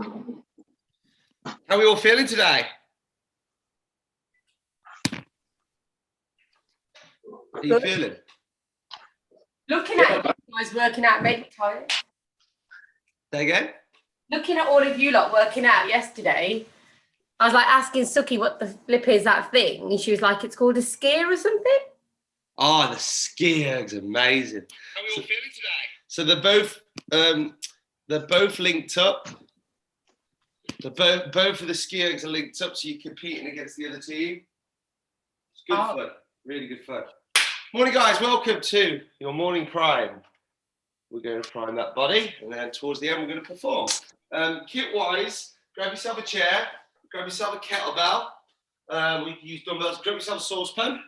How are we all feeling today? How are you feeling? Looking at you guys working out made me tired. Say again? Looking at all of you lot working out yesterday, I was like asking Suki what the flip is that thing, and she was like, it's called a skier or something. Oh, the ski erg's amazing. How are we all feeling today? So they're both linked up. Both of the ski ergs are linked up, so you're competing against the other team. It's good fun, really good fun. Morning, guys. Welcome to your morning prime. We're going to prime that body, and then towards the end, we're going to perform. Kit-wise, grab yourself a chair, grab yourself a kettlebell. We can use dumbbells. Grab yourself a saucepan.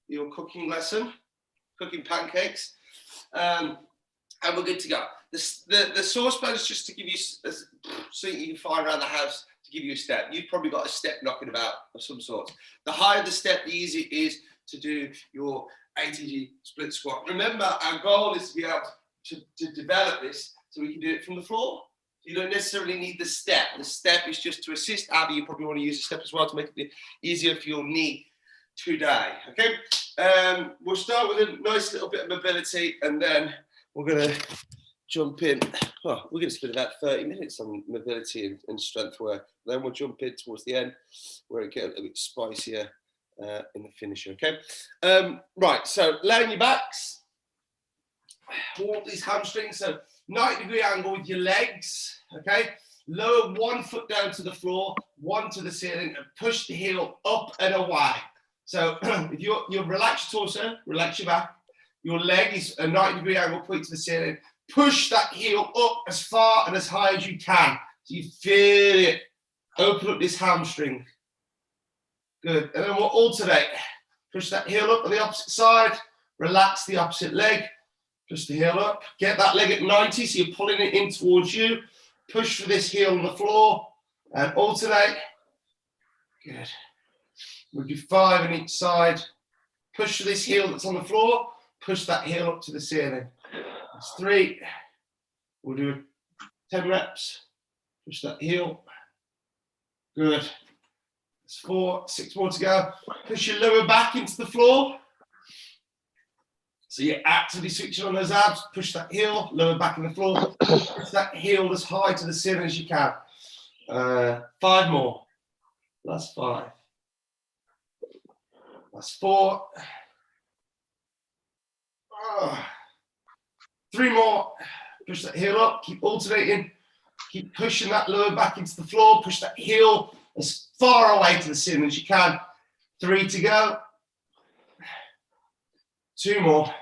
Your cooking lesson, cooking pancakes, and we're good to go. The saucepan is just to give you something you can find around the house to give you a step. You've probably got a step knocking about of some sort. The higher the step, the easier it is to do your ATG split squat. Remember, our goal is to be able to develop this so we can do it from the floor. You don't necessarily need the step. The step is just to assist. Abby, you probably want to use the step as well to make it easier for your knee today. Okay, we'll start with a nice little bit of mobility, and then we're going to jump in. We're going to spend about 30 minutes on mobility and strength work. Then we'll jump in towards the end where it gets a bit spicier in the finisher. Okay, right, so lay on your backs, walk these hamstrings, so 90-degree angle with your legs. Okay, lower one foot down to the floor, one to the ceiling, and push the heel up and away. So if you relax your torso, relax your back, your leg is a 90-degree angle, point to the ceiling, push that heel up as far and as high as you can. So you feel it. Open up this hamstring. Good. And then we'll alternate. Push that heel up on the opposite side, relax the opposite leg, push the heel up, get that leg at 90, so you're pulling it in towards you. Push for this heel on the floor and alternate. Good. We'll do 5 on each side. Push for this heel that's on the floor. Push that heel up to the ceiling. That's 3. We'll do 10 reps. Push that heel. Good. That's 4. 6 more to go. Push your lower back into the floor. So you're actively switching on those abs. Push that heel, lower back in the floor. Push that heel as high to the ceiling as you can. 5 more. That's 5. That's 4. 3 more. Push that heel up. Keep alternating. Keep pushing that lower back into the floor. Push that heel as far away to the ceiling as you can. 3 to go. 2 more.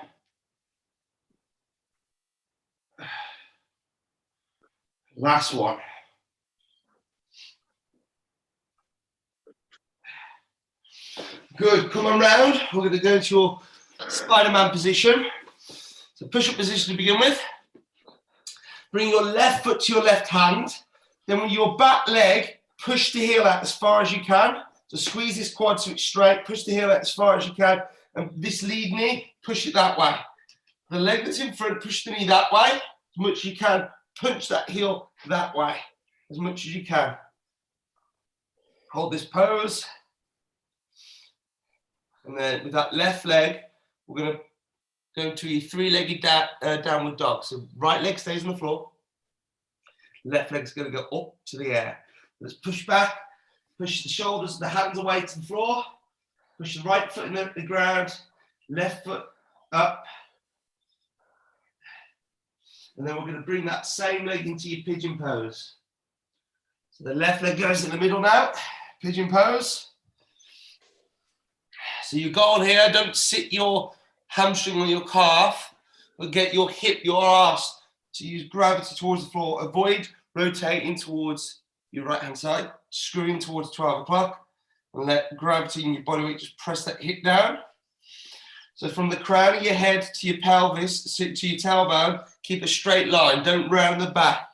Last one. Good. Come on round. We're going to go into your Spider-Man position. So push-up position to begin with. Bring your left foot to your left hand. Then with your back leg, push the heel out as far as you can. So squeeze this quad so it's straight. Push the heel out as far as you can. And this lead knee, push it that way. The leg that's in front, push the knee that way as much as you can. Punch that heel that way as much as you can. Hold this pose. And then with that left leg, we're going to go into a 3-legged downward dog. So right leg stays on the floor. Left leg's going to go up to the air. Let's push back. Push the shoulders, the hands away to the floor. Push the right foot in the ground. Left foot up. And then we're going to bring that same leg into your pigeon pose. So the left leg goes in the middle now. Pigeon pose. So your goal here, don't sit your hamstring on your calf, but get your hip, your arse to use gravity towards the floor. Avoid rotating towards your right hand side, screwing towards 12 o'clock, and let gravity in your body weight just press that hip down. So from the crown of your head to your pelvis, to your tailbone, keep a straight line, don't round the back,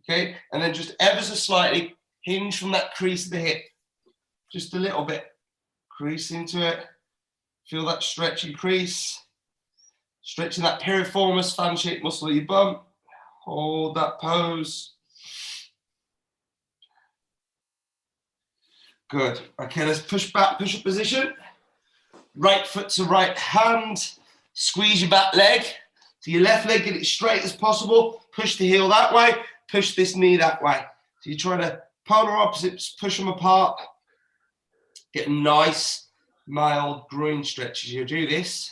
okay? And then just ever so slightly hinge from that crease of the hip, just a little bit. Crease into it, feel that stretchy crease, stretching that piriformis fan-shaped muscle of your bum. Hold that pose. Good. Okay, let's push back, push up position. Right foot to right hand. Squeeze your back leg. So your left leg, get it straight as possible. Push the heel that way. Push this knee that way. So you're trying to polar opposites, push them apart. Get a nice, mild groin stretch as you do this.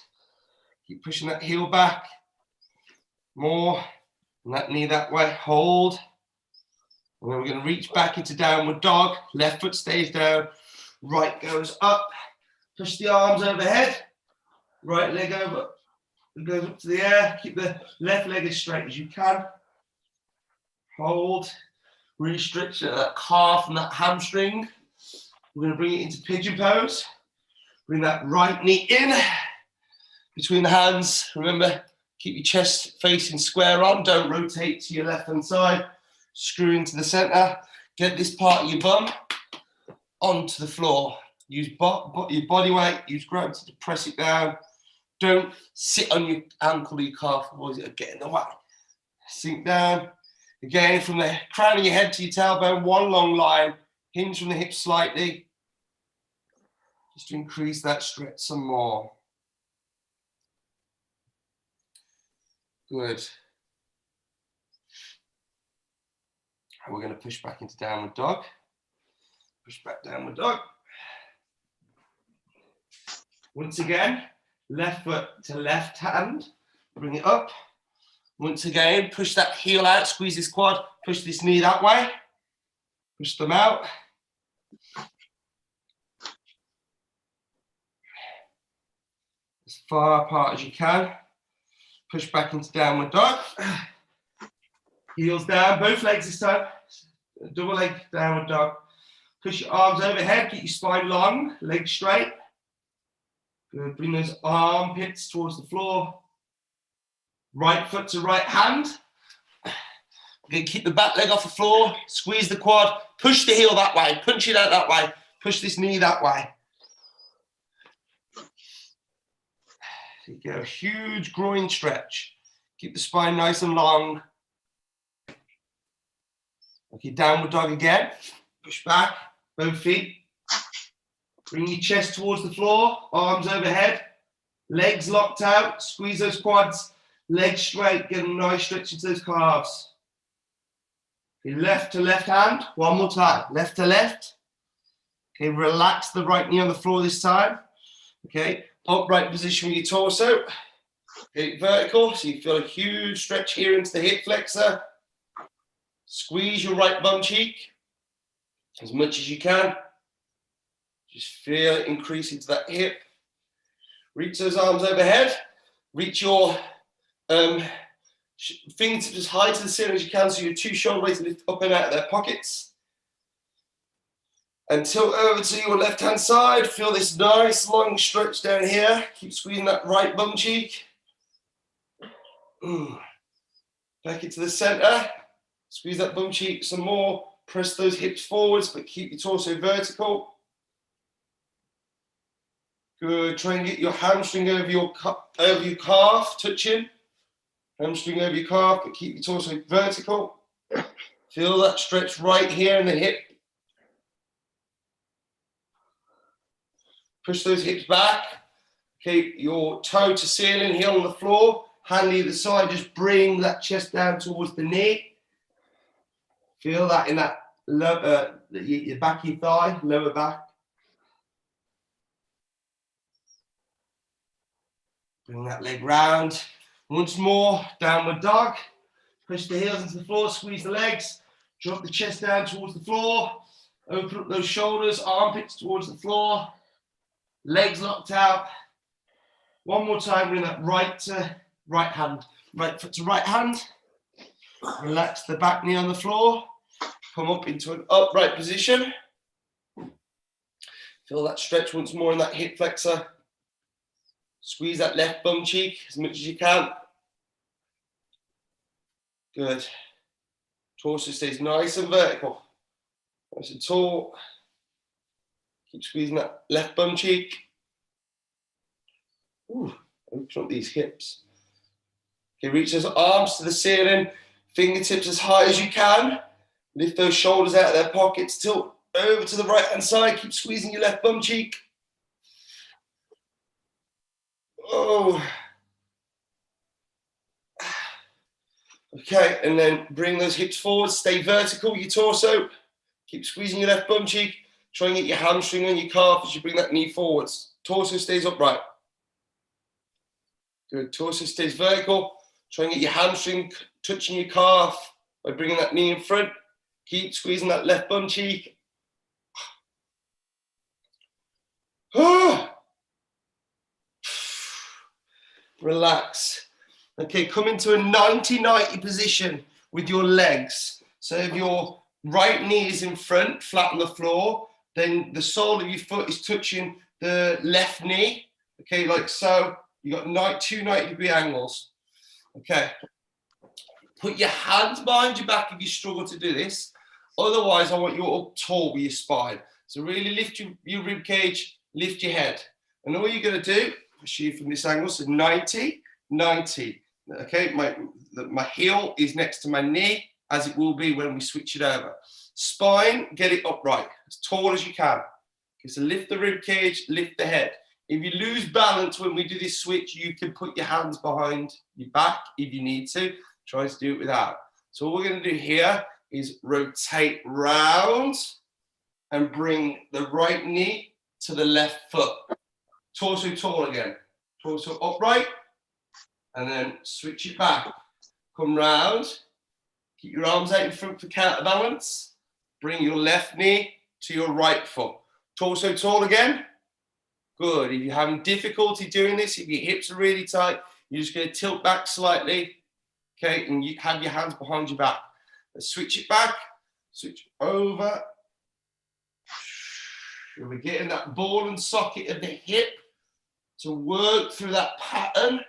Keep pushing that heel back. More. And that knee that way. Hold. And then we're going to reach back into downward dog. Left foot stays down. Right goes up. Push the arms overhead. Right leg over. It goes up to the air. Keep the left leg as straight as you can. Hold. Really stretch that calf and that hamstring. We're going to bring it into pigeon pose. Bring that right knee in between the hands. Remember, keep your chest facing square on. Don't rotate to your left hand side. Screw into the center. Get this part of your bum onto the floor. Use your body weight. Use gravity to press it down. Don't sit on your ankle or your calf, otherwise it'll get in the way. Sink down. Again, from the crown of your head to your tailbone, one long line. Hinge from the hips slightly. Just to increase that stretch some more. Good. And we're going to push back into downward dog. Push back downward dog. Once again, left foot to left hand. Bring it up. Once again, push that heel out, squeeze this quad, push this knee that way. Push them out. As far apart as you can. Push back into downward dog. Heels down, both legs this time. Double leg downward dog. Push your arms overhead, keep your spine long, legs straight. Good. Bring those armpits towards the floor. Right foot to right hand. Again, keep the back leg off the floor. Squeeze the quad. Push the heel that way. Punch it out that way. Push this knee that way. There you go. Huge groin stretch. Keep the spine nice and long. Okay, downward dog again. Push back. Both feet. Bring your chest towards the floor. Arms overhead. Legs locked out. Squeeze those quads. Legs straight. Get a nice stretch into those calves. Okay, left to left hand. One more time. Left to left. Okay, relax the right knee on the floor this time. Okay, upright position with your torso. Okay, vertical. So you feel a huge stretch here into the hip flexor. Squeeze your right bum cheek as much as you can. Just feel it increase into that hip. Reach those arms overhead. Reach your fingertips as high to the ceiling as you can, so your two shoulder blades lift up and out of their pockets. And tilt over to your left hand side. Feel this nice long stretch down here. Keep squeezing that right bum cheek. Back into the center. Squeeze that bum cheek some more. Press those hips forwards, but keep your torso vertical. Good. Try and get your hamstring over your calf, touching. Hamstring over your calf, but keep your torso vertical. Feel that stretch right here in the hip. Push those hips back. Keep your toe to ceiling, heel on the floor. Hand either side, just bring that chest down towards the knee. Feel that in that lower, your back of your thigh, lower back. Bring that leg round. Once more, downward dog. Push the heels into the floor, squeeze the legs. Drop the chest down towards the floor. Open up those shoulders, armpits towards the floor. Legs locked out. One more time, bring that right to right hand. Right foot to right hand. Relax the back knee on the floor. Come up into an upright position. Feel that stretch once more in that hip flexor. Squeeze that left bum cheek as much as you can. Good. Torso stays nice and vertical. Nice and tall. Keep squeezing that left bum cheek. Ooh, open up these hips. Okay, reach those arms to the ceiling. Fingertips as high as you can. Lift those shoulders out of their pockets. Tilt over to the right hand side. Keep squeezing your left bum cheek. Oh. Okay, and then bring those hips forward. Stay vertical, your torso. Keep squeezing your left bum cheek. Try and get your hamstring on your calf as you bring that knee forwards. Torso stays upright. Good. Torso stays vertical. Try and get your hamstring touching your calf by bringing that knee in front. Keep squeezing that left bum cheek. Relax. Okay, come into a 90-90 position with your legs. So if your right knee is in front, flat on the floor, then the sole of your foot is touching the left knee. Okay, like so. You got two 90-degree angles. Okay. Put your hands behind your back if you struggle to do this. Otherwise, I want you up tall with your spine. So really lift your rib cage, lift your head. And all you're going to do, I'll show you from this angle, so 90, 90. Okay, my heel is next to my knee, as it will be when we switch it over. Spine, get it upright, as tall as you can. Okay, so lift the rib cage, lift the head. If you lose balance when we do this switch, you can put your hands behind your back if you need to. Try to do it without. So what we're going to do here is rotate round and bring the right knee to the left foot. Torso tall again. Torso upright. And then switch it back. Come round. Keep your arms out in front for counterbalance. Bring your left knee to your right foot. Torso tall again. Good. If you're having difficulty doing this, if your hips are really tight, you're just going to tilt back slightly. Okay, and you have your hands behind your back. Let's switch it back. Switch over. We're getting that ball and socket of the hip to work through that pattern.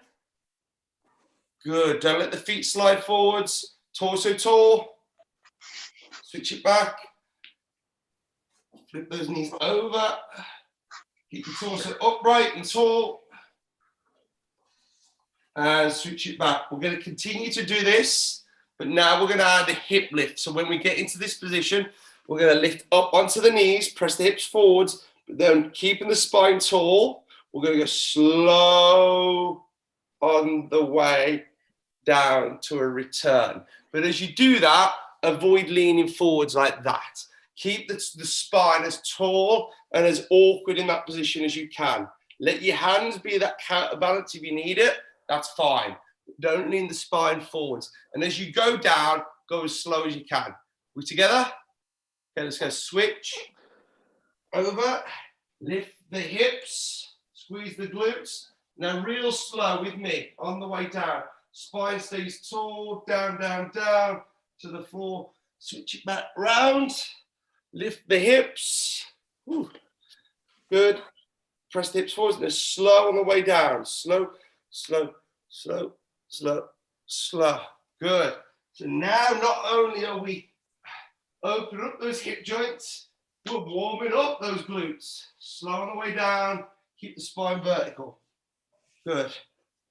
Good. Don't let the feet slide forwards. Torso tall. Switch it back. Flip those knees over. Keep your torso upright and tall. And switch it back. We're going to continue to do this, but now we're going to add a hip lift. So when we get into this position, we're going to lift up onto the knees, press the hips forwards, but then keeping the spine tall. We're going to go slow on the way down to a return. But as you do that, avoid leaning forwards like that. Keep the spine as tall and as awkward in that position as you can. Let your hands be that counterbalance if you need it. That's fine. Don't lean the spine forwards. And as you go down, go as slow as you can. We together? Okay, let's go. Switch. Over. Lift the hips. Squeeze the glutes. Now real slow with me on the way down. Spine stays tall. Down, down, down to the floor. Switch it back round. Lift the hips. Whew. Good. Press the hips forwards. And slow on the way down. Slow. Slow, slow, slow, slow. Good. So now not only are we opening up those hip joints, we're warming up those glutes. Slow on the way down. Keep the spine vertical. Good.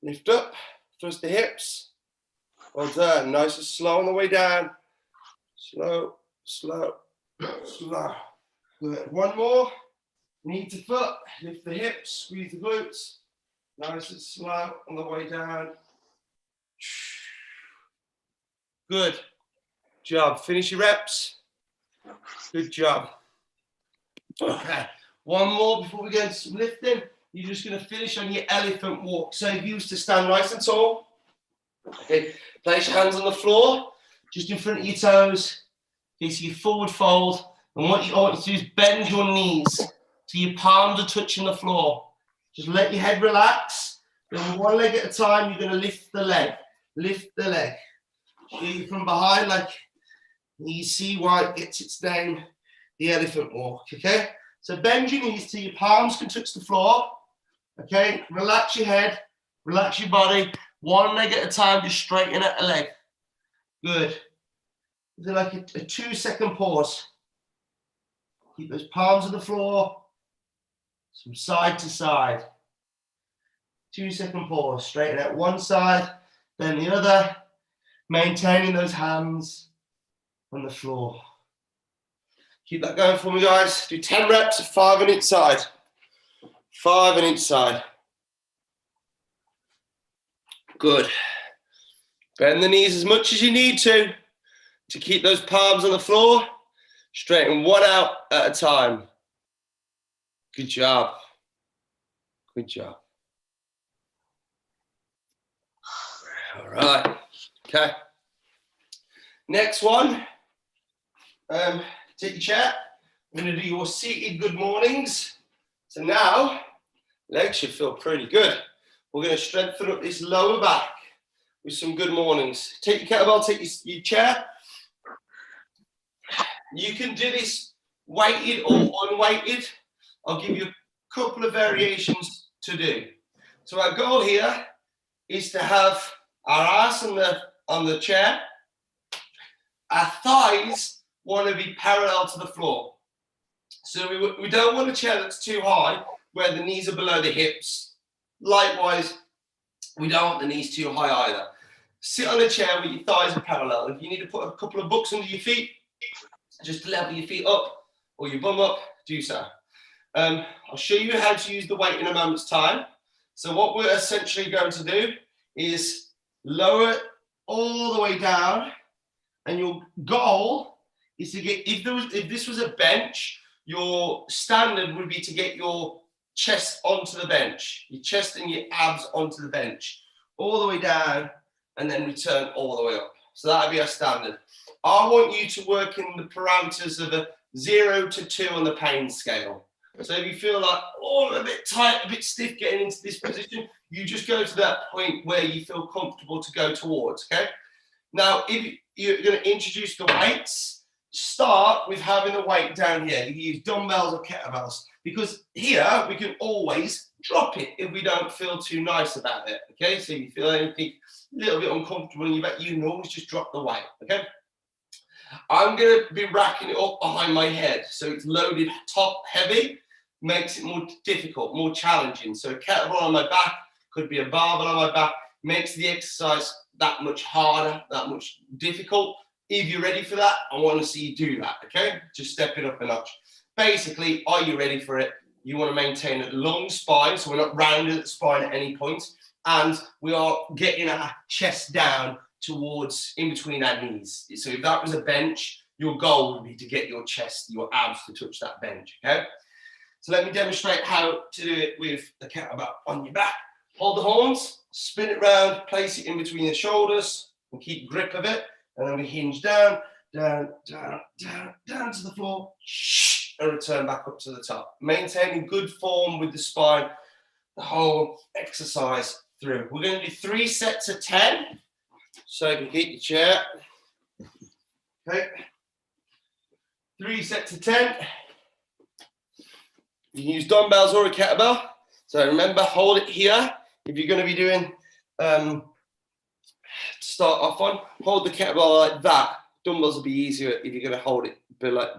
Lift up. Thrust the hips. Well done. Nice and slow on the way down. Slow, slow, slow. Good. One more. Knee to foot. Lift the hips. Squeeze the glutes. Nice and slow on the way down. Good job. Finish your reps. Good job. Okay. One more before we go into some lifting. You're just going to finish on your elephant walk. So if you used to stand nice and tall. Okay. Place your hands on the floor, just in front of your toes. Okay, so you forward fold. And what you want to do is bend your knees so your palms are touching the floor. Just let your head relax. Then one leg at a time, you're going to lift the leg. Lift the leg. Show you from behind, like you see why it gets its name, the elephant walk. Okay? So bend your knees till your palms can touch the floor. Okay? Relax your head. Relax your body. One leg at a time, just straighten out the leg. Good. Is it like a 2-second pause? Keep those palms on the floor. From side to side. 2-second pause. Straighten out one side, then the other. Maintaining those hands on the floor. Keep that going for me, guys. Do 10 reps of 5 on each side. 5 on each side. Good. Bend the knees as much as you need to keep those palms on the floor. Straighten one out at a time. Good job. Good job. All right. Okay. Next one. Take your chair. I'm going to do your seated good mornings. So now, legs should feel pretty good. We're going to strengthen up this lower back with some good mornings. Take your kettlebell, take your chair. You can do this weighted or unweighted. I'll give you a couple of variations to do. So our goal here is to have our ass on the chair. Our thighs want to be parallel to the floor. So we don't want a chair that's too high where the knees are below the hips. Likewise, we don't want the knees too high either. Sit on a chair where your thighs are parallel. If you need to put a couple of books under your feet, just to level your feet up or your bum up, do so. I'll show you how to use the weight in a moment's time. So what we're essentially going to do is lower it all the way down, and your goal is to get, if this was a bench, your standard would be to get your chest onto the bench, your chest and your abs onto the bench, all the way down, and then return all the way up. So that would be our standard. I want you to work in the parameters of a 0 to 2 on the pain scale. So if you feel like, oh, I'm a bit tight, a bit stiff getting into this position, you just go to that point where you feel comfortable to go towards, okay? Now, if you're going to introduce the weights, start with having the weight down here. You can use dumbbells or kettlebells, because here we can always drop it if we don't feel too nice about it, okay? So if you feel anything a little bit uncomfortable in your back, you can always just drop the weight, okay? I'm going to be racking it up behind my head, so it's loaded top heavy, makes it more difficult, more challenging. So a kettlebell on my back, could be a barbell on my back, makes the exercise that much harder, that much difficult. If you're ready for that, I want to see you do that, okay? Just step it up a notch. Basically, are you ready for it? You want to maintain a long spine, so we're not rounded at the spine at any point, and we are getting our chest down towards in between our knees. So if that was a bench, your goal would be to get your chest, your abs to touch that bench, okay? So let me demonstrate how to do it with the kettlebell on your back. Hold the horns, spin it round, place it in between the shoulders, and keep grip of it. And then we hinge down, down, down, down, down to the floor, and return back up to the top. Maintaining good form with the spine, the whole exercise through. We're going to do 3 sets of 10. So you can keep your chair. Okay. 3 sets of 10. You can use dumbbells or a kettlebell. So remember, hold it here. If you're going to be doing, to start off on, hold the kettlebell like that. Dumbbells will be easier if you're going to hold it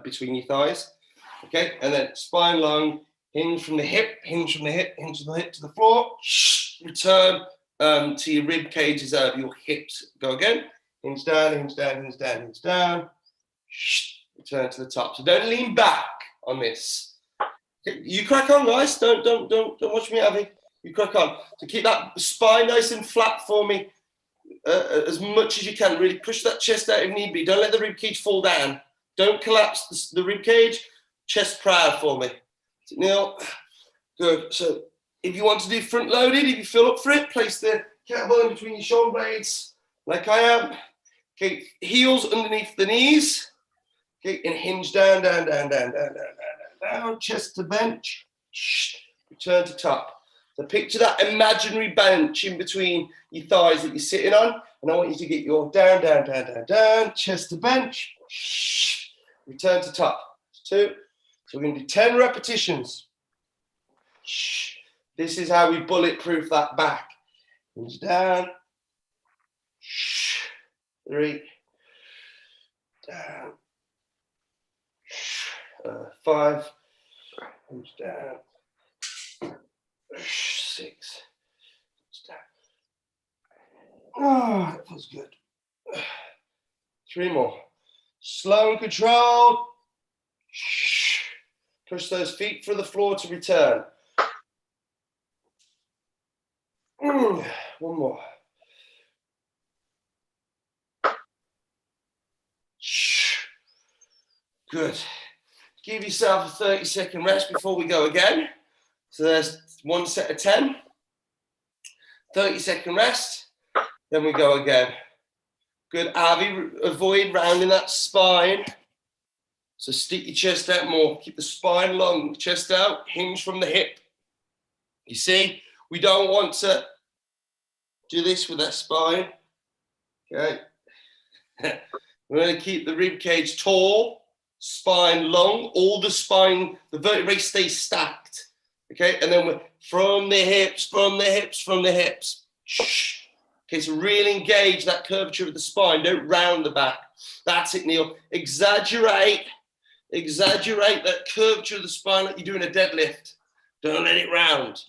between your thighs. Okay, and then spine long, hinge from the hip, hinge from the hip, hinge from the hip to the floor. Return to your rib cages over your hips. Go again. Hinge down, hinge down, hinge down, hinge down. Return to the top. So don't lean back on this. You crack on, guys. Don't watch me, Abby. You crack on. So keep that spine nice and flat for me as much as you can. Really push that chest out if need be. Don't let the rib cage fall down. Don't collapse the rib cage. Chest proud for me. Neil, good. So if you want to do front loaded, if you feel up for it, place the kettlebell in between your shoulder blades, like I am. Okay, heels underneath the knees. Okay, and hinge down, down, down, down, down, down, down, down. Chest to bench. Return to top. So picture that imaginary bench in between your thighs that you're sitting on, and I want you to get your down, down, down, down, down. Chest to bench. Return to top. 2. So we're going to do 10 repetitions. This is how we bulletproof that back. Hinge down. 3. Down. 5. Hinge down. 6. Down. Oh, that feels good. 3 more. Slow and controlled. Push those feet through the floor to return. One more. Good. Give yourself a 30-second rest before we go again. So there's one set of 10. 30-second rest. Then we go again. Good, Avi. Avoid rounding that spine. So stick your chest out more. Keep the spine long, chest out, hinge from the hip. You see, we don't want to do this with that spine. Okay. We're going to keep the rib cage tall, spine long, all the spine, the vertebrae stay stacked. Okay, and then we're from the hips, from the hips, from the hips. Okay, so really engage that curvature of the spine. Don't round the back. That's it, Neil. Exaggerate that curvature of the spine like you're doing a deadlift. Don't let it round.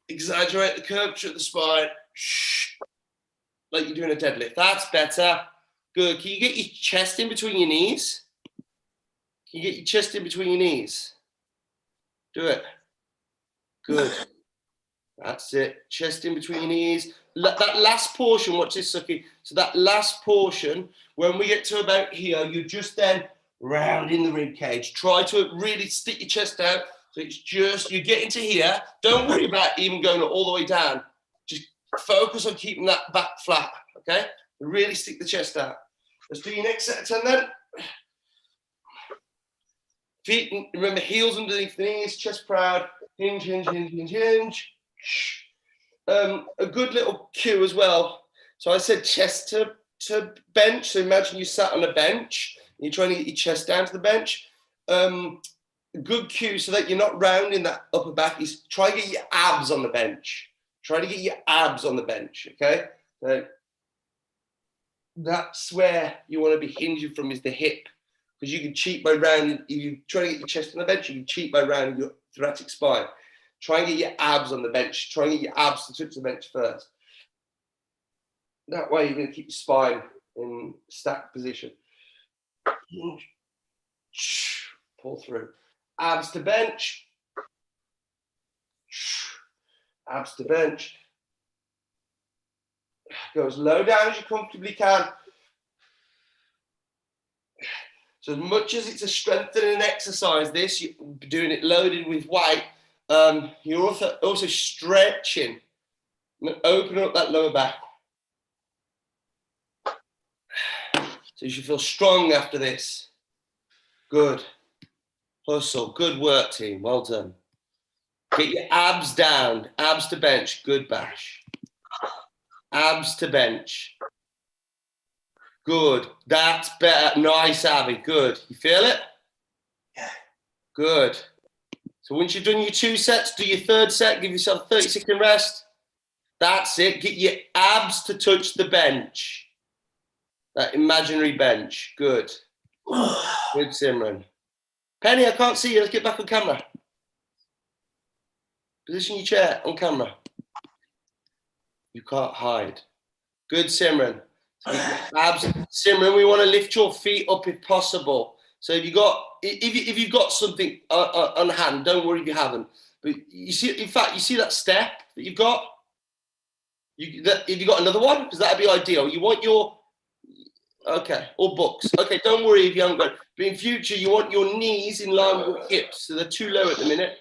Exaggerate the curvature of the spine like you're doing a deadlift. That's better. Good. Can you get your chest in between your knees? Can you get your chest in between your knees? Do it. Good. That's it. Chest in between your knees. That last portion, watch this, Suki. So that last portion, when we get to about here, you just then round in the rib cage. Try to really stick your chest out. So it's just, you get into here. Don't worry about even going all the way down. Just focus on keeping that back flat, okay? Really stick the chest out. Let's do your next set of 10 then. Feet, remember, heels underneath the knees, chest proud. Hinge, hinge, hinge, hinge, hinge. A good little cue as well. So I said chest to bench. So imagine you sat on a bench. And you're trying to get your chest down to the bench. A good cue so that you're not rounding that upper back is try to get your abs on the bench. Try to get your abs on the bench, okay? So that's where you want to be hinging from, is the hip. Because you can cheat by rounding, if you try to get your chest on the bench, you can cheat by rounding your thoracic spine. Try and get your abs on the bench. Try and get your abs to touch the bench first. That way you're going to keep your spine in stacked position. Pull through. Abs to bench. Abs to bench. Go as low down as you comfortably can. So as much as it's a strengthening exercise, this, you're doing it loaded with weight, you're also stretching and opening up that lower back. So you should feel strong after this. Good. Hustle. Good work, team. Well done. Get your abs down. Abs to bench. Good bash. Abs to bench. Good. That's better. Nice, Abby. Good. You feel it? Yeah. Good. So once you've done your 2 sets, do your 3rd set. Give yourself a 30-second rest. That's it. Get your abs to touch the bench. That imaginary bench. Good. Good, Simran. Penny, I can't see you. Let's get back on camera. Position your chair on camera. You can't hide. Good, Simran. Abs. Simran, we want to lift your feet up if possible. So if you've got something on hand, don't worry if you haven't. But you see, in fact, you see that step that you've got? If you got another one, because that'd be ideal. You want your, okay, or books. Okay, don't worry if you haven't got. But in future, you want your knees in line with your hips, so they're too low at the minute.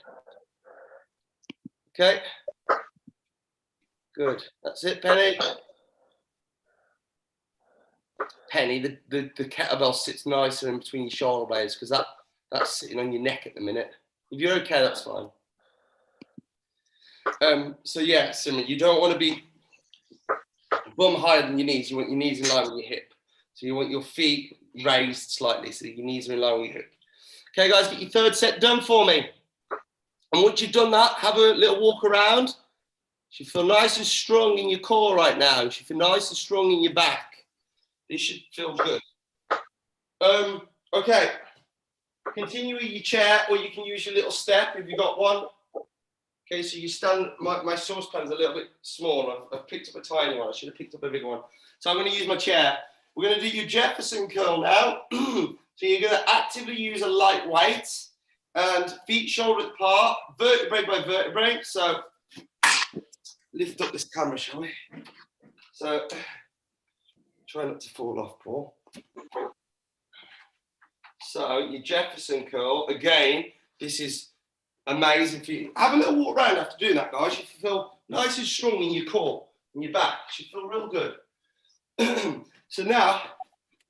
Okay. Good. That's it, Penny. Penny, the kettlebell sits nicer in between your shoulder blades because that's sitting on your neck at the minute. If you're okay, that's fine. So yeah, Simran, you don't want to be bum higher than your knees. You want your knees in line with your hip. So you want your feet raised slightly so your knees are in line with your hip. Okay, guys, get your 3rd set done for me. And once you've done that, have a little walk around. You should feel nice and strong in your core right now. You should feel nice and strong in your back. This should feel good. Okay. Continue with your chair, or you can use your little step if you've got one. Okay, so you stand, my saucepan's a little bit small. I've picked up a tiny one. I should have picked up a big one. So I'm going to use my chair. We're going to do your Jefferson curl now. So you're going to actively use a light weight and feet shoulder apart, vertebrae by vertebrae. So lift up this camera, shall we? So try not to fall off, Paul. So your Jefferson curl, again, this is amazing for you. Have a little walk around after doing that, guys. You feel nice and strong in your core, in your back. You feel real good. So now,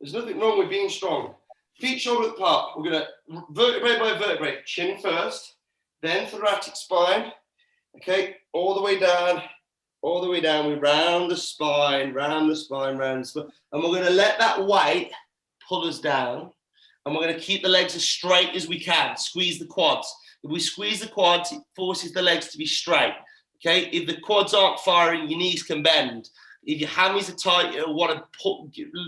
there's nothing wrong with being strong. Feet shoulder apart. We're going to vertebrae by vertebrae. Chin first, then thoracic spine. Okay, all the way down, all the way down. We round the spine, round the spine, round the spine. And we're going to let that weight pull us down. And we're going to keep the legs as straight as we can. Squeeze the quads. If we squeeze the quads, it forces the legs to be straight. Okay, if the quads aren't firing, your knees can bend. If your hammies are tight, you'll want to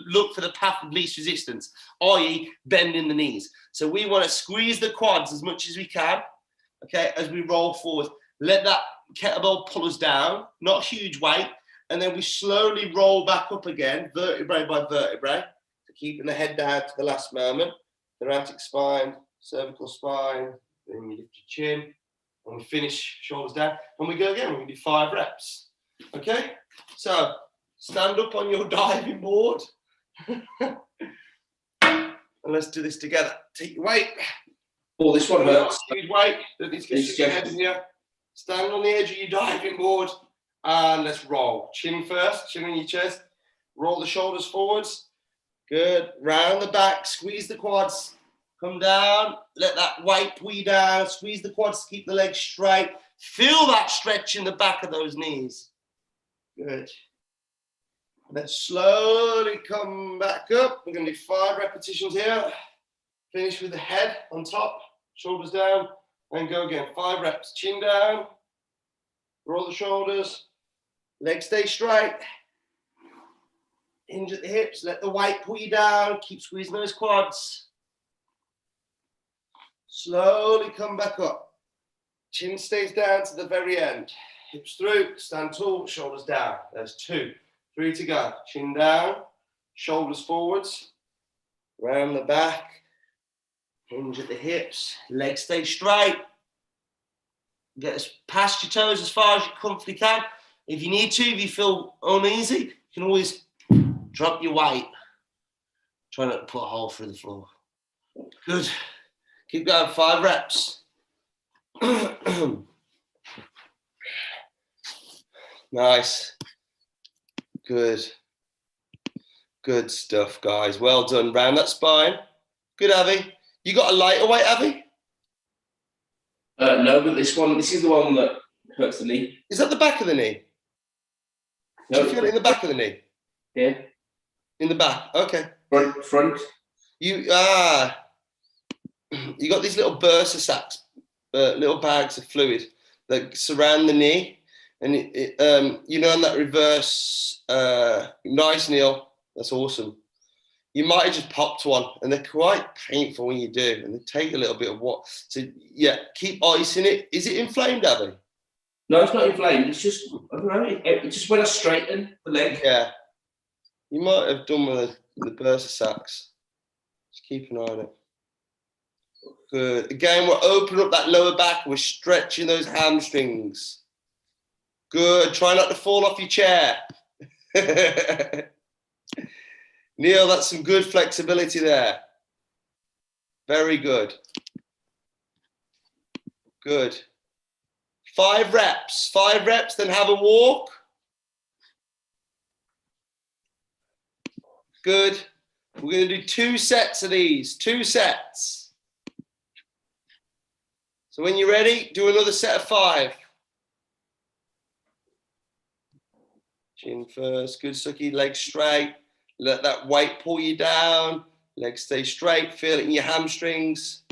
look for the path of least resistance, i.e. bending the knees. So we want to squeeze the quads as much as we can, okay, as we roll forward. Let that kettlebell pull us down, not huge weight, and then we slowly roll back up again, vertebrae by vertebrae, keeping the head down to the last moment. Thoracic spine, cervical spine, then you lift your chin, and we finish shoulders down, and we go again. We're going to do 5 reps, okay? So stand up on your diving board, and let's do this together. Take your weight. Oh, this one hurts. Huge weight. Don't need to get your head in here. Stand on the edge of your diving board, and let's roll. Chin first, chin on your chest. Roll the shoulders forwards. Good. Round the back, squeeze the quads. Come down, let that weight pull you down. Squeeze the quads to keep the legs straight. Feel that stretch in the back of those knees. Good. Then slowly come back up. We're going to do 5 repetitions here. Finish with the head on top, shoulders down, and go again. 5 reps. Chin down, roll the shoulders, legs stay straight. Hinge at the hips, let the weight pull you down, keep squeezing those quads. Slowly come back up. Chin stays down to the very end. Hips through, stand tall, shoulders down. There's 2, 3 to go. Chin down, shoulders forwards, round the back, hinge at the hips, legs stay straight. Get as past your toes as far as you comfortably can. If you need to, if you feel uneasy, you can always drop your weight. Try not to put a hole through the floor. Good. Keep going. 5 reps. Nice. Good. Good stuff, guys. Well done. Round that spine. Good, Avi. You got a lighter weight, Avi? No, but this is the one that hurts the knee. Is that the back of the knee? No. Do you feel it in the back of the knee? Yeah. In the back. Okay. Front. You got these little bursa sacs, little bags of fluid that surround the knee, and you know, on that reverse. Nice, Neil. That's awesome. You might have just popped one, and they're quite painful when you do, and they take a little bit of what. So yeah, keep icing it. Is it inflamed, Abby? No, it's not inflamed. It's just, I don't know. It just when I straighten the leg. Yeah. You might have done with the bursa sacs. Just keep an eye on it. Good. Again, we're opening up that lower back. We're stretching those hamstrings. Good. Try not to fall off your chair. Neil, that's some good flexibility there. Very good. Good. 5 reps. 5 reps, then have a walk. Good. We're going to do 2 sets of these. 2 sets. So when you're ready, do another set of 5. Chin first. Good, Suki. Legs straight. Let that weight pull you down. Legs stay straight. Feel it in your hamstrings.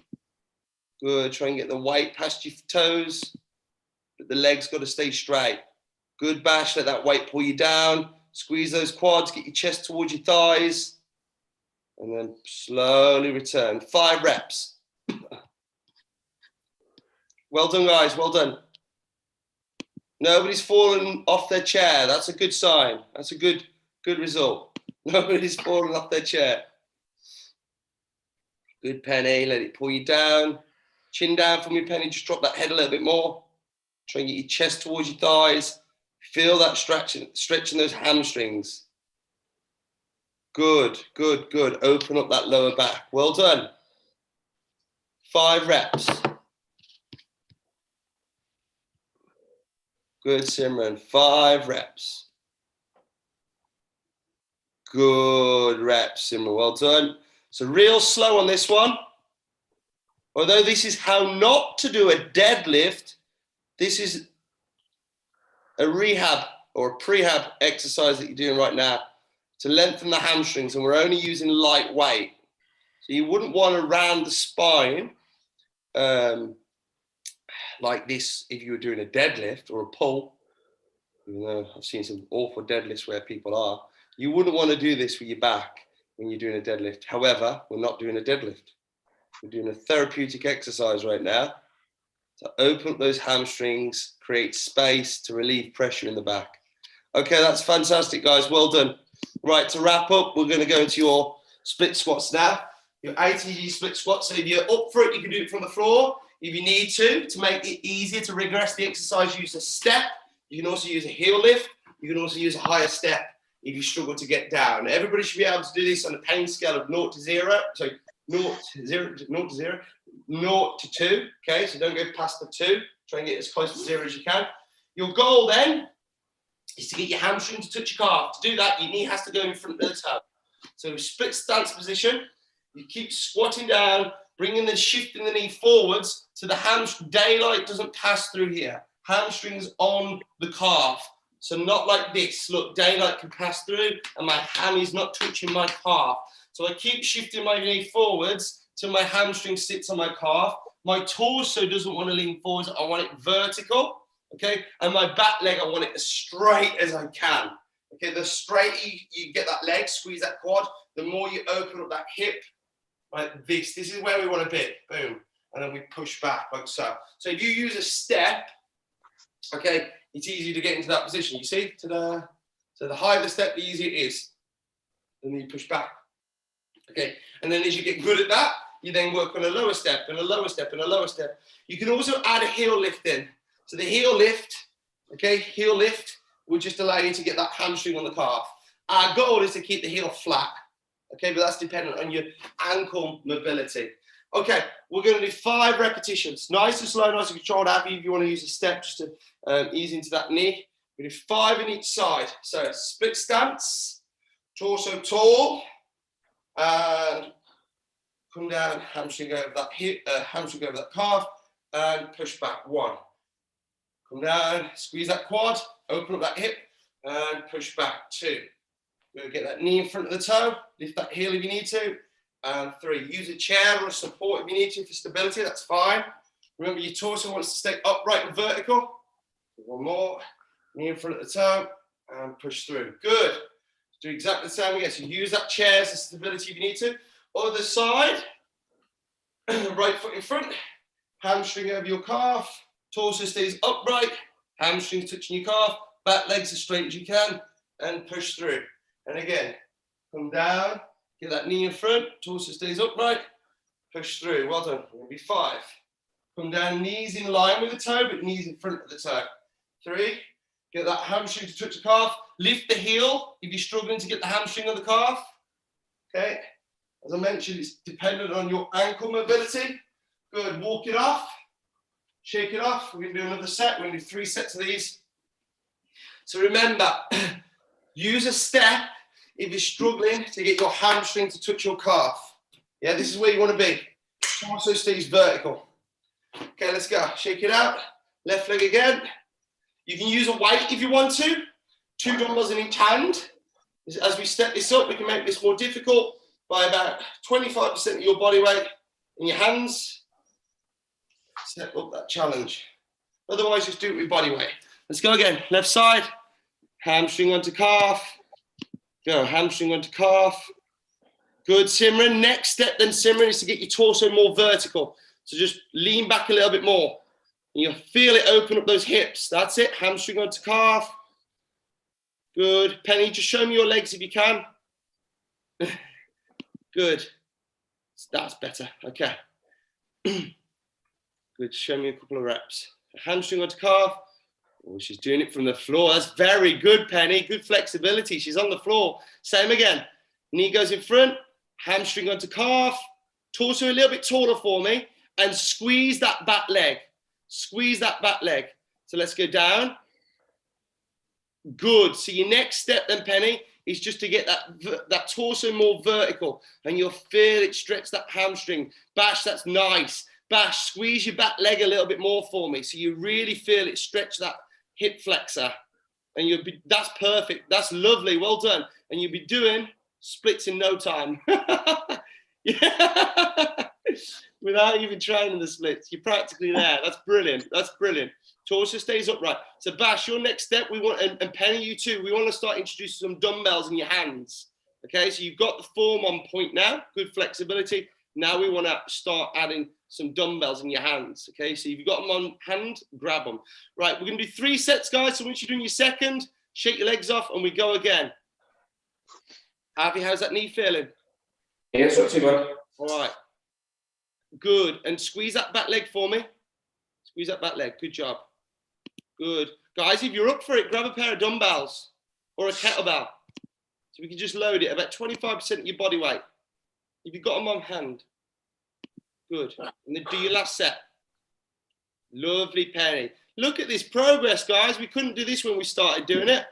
Good. Try and get the weight past your toes. But the legs got to stay straight. Good, Bash. Let that weight pull you down. Squeeze those quads. Get your chest towards your thighs. And then slowly return. 5 reps. Well done, guys. Well done. Nobody's fallen off their chair. That's a good sign. That's a good result. Nobody's fallen off their chair. Good, Penny. Let it pull you down. Chin down for me, Penny. Just drop that head a little bit more. Try and get your chest towards your thighs. Feel that stretching those hamstrings. Good, good, good. Open up that lower back. Well done. 5 reps. Good, Simran. 5 reps. Good reps, Simran. Well done. So real slow on this one. Although this is how not to do a deadlift, this is a rehab or a prehab exercise that you're doing right now to lengthen the hamstrings, and we're only using light weight. So you wouldn't want to round the spine like this if you were doing a deadlift or a pull. Even though I've seen some awful deadlifts where people are. You wouldn't want to do this with your back when you're doing a deadlift. However, we're not doing a deadlift. We're doing a therapeutic exercise right now to open up those hamstrings, create space to relieve pressure in the back. Okay, that's fantastic, guys. Well done. Right, to wrap up, we're going to go into your split squats now. Your ATG split squats. So if you're up for it, you can do it from the floor. If you need to make it easier to regress the exercise, use a step. You can also use a heel lift. You can also use a higher step if you struggle to get down. Everybody should be able to do this on a pain scale of 0 to 0. So 0 to 0, 0 to 0, 0 to 2. Okay, so don't go past the 2. Try and get as close to 0 as you can. Your goal then is to get your hamstring to touch your calf. To do that, your knee has to go in front of the toe. So split stance position. You keep squatting down, bringing the shifting the knee forwards so the hamstring daylight doesn't pass through here. Hamstrings on the calf. So not like this. Look, daylight can pass through and my hammy's not touching my calf. So I keep shifting my knee forwards till my hamstring sits on my calf. My torso doesn't want to lean forwards. I want it vertical. Okay, and my back leg, I want it as straight as I can. Okay, the straighter you get that leg, squeeze that quad, the more you open up that hip, like this. This is where we want to be. Boom. And then we push back like so. So if you use a step, okay, it's easy to get into that position. You see, so the higher the step, the easier it is. And then you push back. Okay, and then as you get good at that, you then work on a lower step and a lower step and a lower step. You can also add a heel lift in. So the heel lift, okay, heel lift will just allow you to get that hamstring on the calf. Our goal is to keep the heel flat, okay, but that's dependent on your ankle mobility. Okay, we're going to do 5 repetitions. Nice and slow, nice and controlled. Happy if you want to use a step just to ease into that knee. We do 5 in each side. So split stance, torso tall, and come down, hamstring over that hip, hamstring over that calf, and push back. 1. Come down, squeeze that quad, open up that hip, and push back. 2. We're going to get that knee in front of the toe, lift that heel if you need to. And 3, use a chair or a support if you need to for stability, that's fine. Remember, your torso wants to stay upright and vertical. 1 more, knee in front of the toe, and push through. Good. Do exactly the same again. So use that chair as a stability if you need to. Other side, right foot in front, hamstring over your calf. Torso stays upright, hamstrings touching your calf, back legs as straight as you can, and push through. And again, come down, get that knee in front, torso stays upright, push through. Well done. Maybe 5. Come down, knees in line with the toe, but knees in front of the toe. 3, get that hamstring to touch the calf. Lift the heel if you're struggling to get the hamstring on the calf. Okay. As I mentioned, it's dependent on your ankle mobility. Good. Walk it off. Shake it off. We're going to do another set. We're going to do 3 sets of these. So remember, use a step if you're struggling to get your hamstring to touch your calf. Yeah, this is where you want to be. Torso stays vertical. Okay, let's go. Shake it out. Left leg again. You can use a weight if you want to. 2 dumbbells in each hand. As we step this up, we can make this more difficult by about 25% of your body weight in your hands. Step up that challenge. Otherwise, just do it with body weight. Let's go again. Left side. Hamstring onto calf. Go. Hamstring onto calf. Good, Simran. Next step then, Simran, is to get your torso more vertical. So just lean back a little bit more. And you'll feel it open up those hips. That's it. Hamstring onto calf. Good. Penny, just show me your legs if you can. Good. That's better. Okay. Good. Show me a couple of reps. Hamstring onto calf. Oh, she's doing it from the floor. That's very good, Penny. Good flexibility. She's on the floor. Same again. Knee goes in front. Hamstring onto calf. Torso a little bit taller for me. And squeeze that back leg. Squeeze that back leg. So let's go down. Good. So your next step then, Penny, is just to get that torso more vertical. And you'll feel it stretch that hamstring. Bash, that's nice. Bash, squeeze your back leg a little bit more for me. So you really feel it stretch that hip flexor. And that's perfect. That's lovely. Well done. And you'll be doing splits in no time. Yeah. Without even training the splits. You're practically there. That's brilliant. That's brilliant. Torso stays upright. So Bash, your next step, we want, and Penny, you too, we want to start introducing some dumbbells in your hands. Okay, so you've got the form on point now, good flexibility. Now we want to start adding some dumbbells in your hands. Okay, so if you've got them on hand, grab them. Right, we're going to do 3 sets, guys. So once you're doing your second, shake your legs off and we go again. Avi, how's that knee feeling? Yeah, it's not too bad. All right. Good. And squeeze that back leg for me. Squeeze that back leg. Good job. Good. Guys, if you're up for it, grab a pair of dumbbells or a kettlebell. So we can just load it about 25% of your body weight. If you've got them on hand. Good. And then do your last set. Lovely, Penny. Look at this progress, guys. We couldn't do this when we started doing it.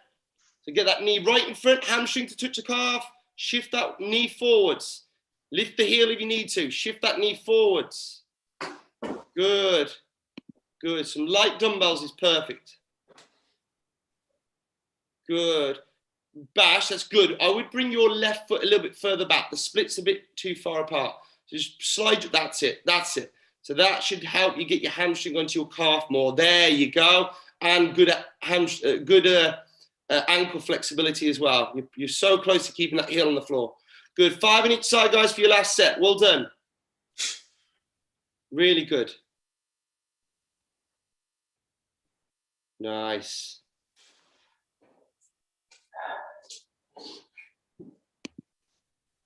So get that knee right in front, hamstring to touch the calf. Shift that knee forwards. Lift the heel if you need to. Shift that knee forwards. Good. Good. Some light dumbbells is perfect. Good. Bash, that's good. I would bring your left foot a little bit further back. The split's a bit too far apart. So just slide it. That's it. That's it. So that should help you get your hamstring onto your calf more. There you go. And good ankle flexibility as well. You're so close to keeping that heel on the floor. Good. 5 on each side, guys, for your last set. Well done. Really good. Nice.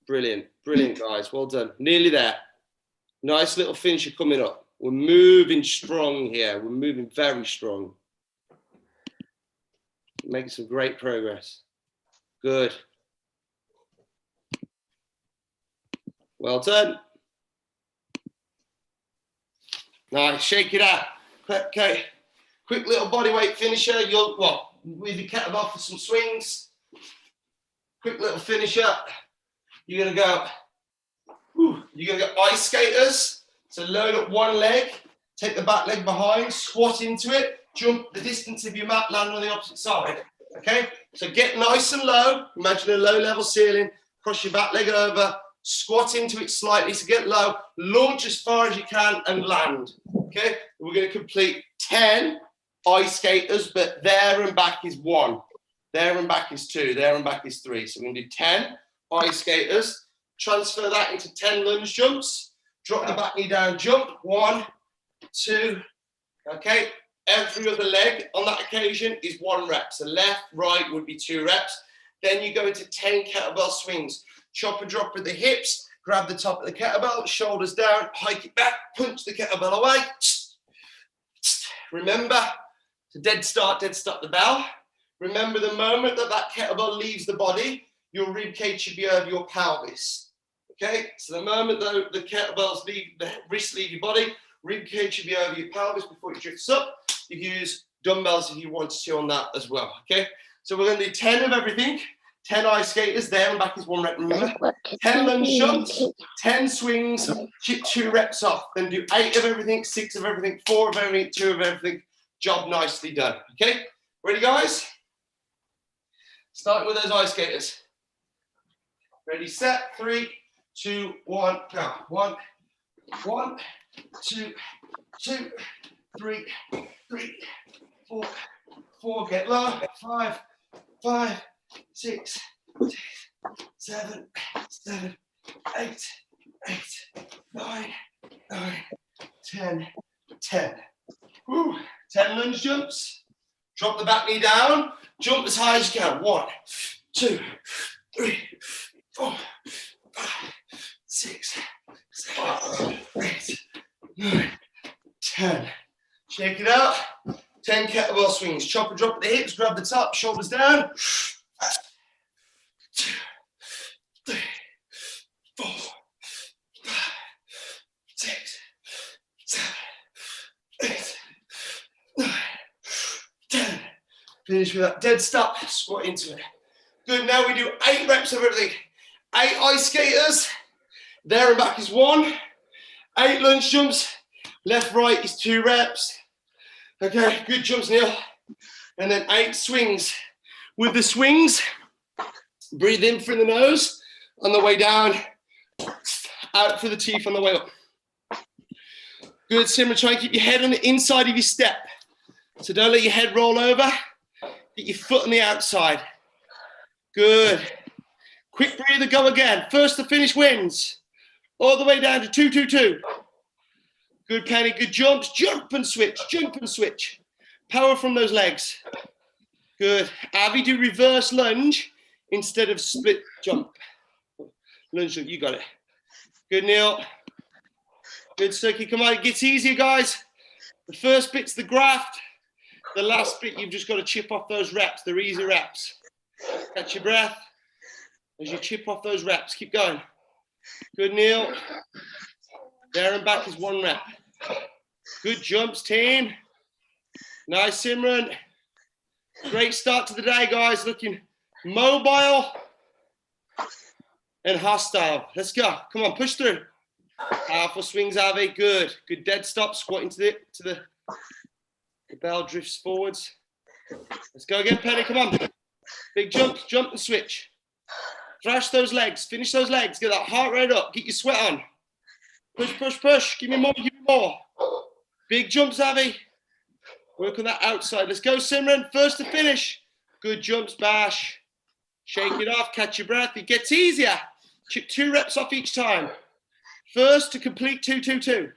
Brilliant. Brilliant, guys. Well done. Nearly there. Nice little finisher coming up. We're moving strong here. We're moving very strong. Making some great progress. Good. Well done. Nice. Shake it out. Okay. Quick little body weight finisher. You'll, with your kettlebell for some swings. Quick little finisher. You're going to go, ice skaters. So load up one leg, take the back leg behind, squat into it, jump the distance of your mat, land on the opposite side. Okay? So get nice and low. Imagine a low level ceiling. Cross your back leg over, squat into it slightly to get low, launch as far as you can and land. Okay? We're going to complete 10 ice skaters, but there and back is 1. There and back is 2. There and back is 3. So we're going to do 10 ice skaters. Transfer that into 10 lunge jumps. Drop the back knee down, jump. 1, 2. Okay. Every other leg on that occasion is 1 rep. So left, right would be 2 reps. Then you go into 10 kettlebell swings. Chop and drop with the hips. Grab the top of the kettlebell, shoulders down, hike it back, punch the kettlebell away. Remember to dead start the bell. Remember the moment that kettlebell leaves the body, your rib cage should be over your pelvis. Okay, so the moment though the kettlebells leave, the wrists leave your body, rib cage should be over your pelvis before it drifts up. You can use dumbbells if you want to on that as well. Okay, so we're going to do 10 of everything. 10 ice skaters, there and back is 1 rep, remember? 10 lunge jumps, 10 swings, chip 2 reps off. Then do 8 of everything, 6 of everything, 4 of everything, 2 of everything. Job nicely done. Okay, ready, guys? Starting with those ice skaters. Ready, set, 3, 2, 1, go. 1, 2, 2, 3, 4, get low. 5, 6, 7, 8, 9, 10. Woo. 10 lunge jumps. Drop the back knee down. Jump as high as you can. 1, 2, 3, 4, 5, 6, 9, 10. Shake it out. 10 kettlebell swings. Chop and drop at the hips. Grab the top. Shoulders down. 2, 3, 4, 5, 6, 7, 8, 9, 10. Finish with that dead stop. Squat into it. Good. Now we do 8 reps of everything. 8 ice skaters. There and back is 1. 8 lunge jumps. Left, right is 2 reps. Okay, good jumps, Neil. And then 8 swings. With the swings, breathe in through the nose on the way down, out through the teeth on the way up. Good, Simran. Try and keep your head on the inside of your step. So don't let your head roll over. Get your foot on the outside. Good. Quick breather, go again. First to finish wins. All the way down to 2, 2, 2. Good, Penny. Good jumps. Jump and switch. Jump and switch. Power from those legs. Good. Avi, do reverse lunge instead of split jump. Lunge jump. You got it. Good, Neil. Good, Suki. Come on. It gets easier, guys. The first bit's the graft. The last bit, you've just got to chip off those reps. They're easy reps. Catch your breath as you chip off those reps. Keep going. Good, Neil. There and back is 1 rep. Good jumps, team. Nice, Simran. Great start to the day, guys. Looking mobile and hostile. Let's go. Come on, push through. Powerful swings, Avi. Good. Good dead stop. Squat into the bell drifts forwards. Let's go again, Penny. Come on. Big jump, jump and switch. Thrash those legs. Finish those legs. Get that heart rate up. Get your sweat on. Push, push, push. Give me more, give me more. Big jumps, Avi. Work on that outside. Let's go, Simran. First to finish. Good jumps, Bash. Shake it off. Catch your breath. It gets easier. Chip 2 reps off each time. First to complete 2, 2, 2.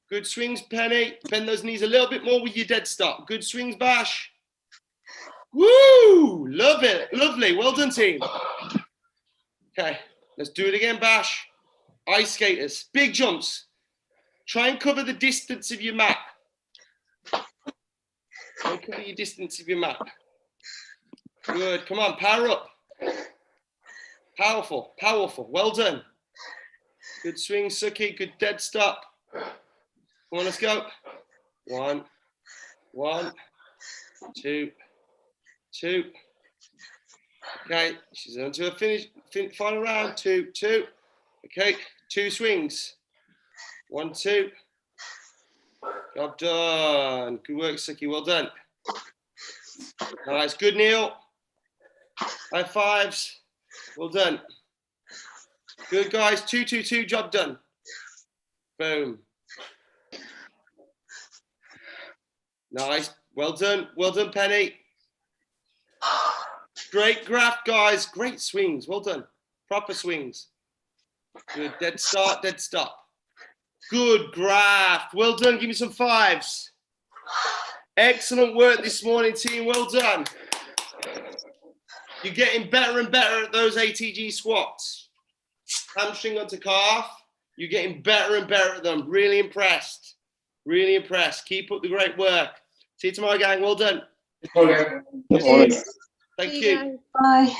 Good swings, Penny. Bend those knees a little bit more with your dead stop. Good swings, Bash. Woo! Love it. Lovely. Well done, team. Okay, let's do it again, Bash. Ice skaters. Big jumps. Try and cover the distance of your mat. Try and cover your distance of your mat. Good. Come on, power up. Powerful. Powerful. Well done. Good swing, Suki. Good dead stop. Come on, let's go. 1, 2, 2. Okay, she's on to a final round. 2, 2. Okay, 2 swings. 1, 2. Job done. Good work, Suki. Well done. Nice. Good, Neil. High fives. Well done. Good, guys. 2, 2, 2. Job done. Boom. Nice. Well done. Well done, Penny. Great graft, guys. Great swings. Well done. Proper swings. Good. Dead start. Dead stop. Good graft. Well done. Give me some 5s. Excellent work this morning, team. Well done. You're getting better and better at those ATG squats. Hamstring onto calf. You're getting better and better at them. Really impressed. Really impressed. Keep up the great work. See you tomorrow, gang. Well done. Good morning. Thank you. Bye.